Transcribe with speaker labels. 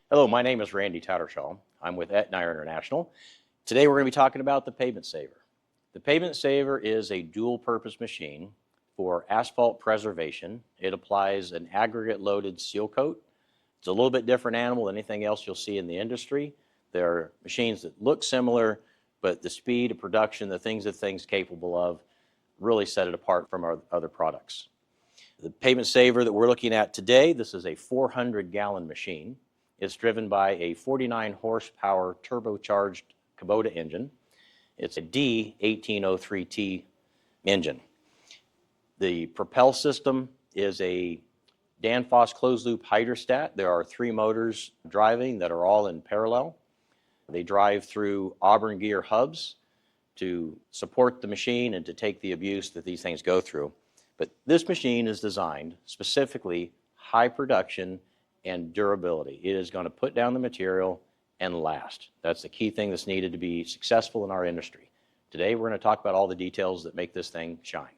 Speaker 1: Hello, my name is Randy Tattershaw. I'm with Etnyre International. Today we're going to be talking about the Pavement Saver. The Pavement Saver is a dual-purpose machine for asphalt preservation. It applies an aggregate-loaded seal coat. It's a little bit different animal than anything else you'll see in the industry. There are machines that look similar, but the speed of production, the things capable of, really set it apart from our other products. The Pavement Saver that we're looking at today, this is a 400-gallon machine. It's driven by a 49 horsepower turbocharged Kubota engine. It's a D1803T engine. The propel system is a Danfoss closed loop hydrostat. There are 3 motors driving that are all in parallel. They drive through Auburn gear hubs to support the machine and to take the abuse that these things go through. But this machine is designed specifically high production and durability. It is going to put down the material and last. That's the key thing that's needed to be successful in our industry. Today we're going to talk about all the details that make this thing shine.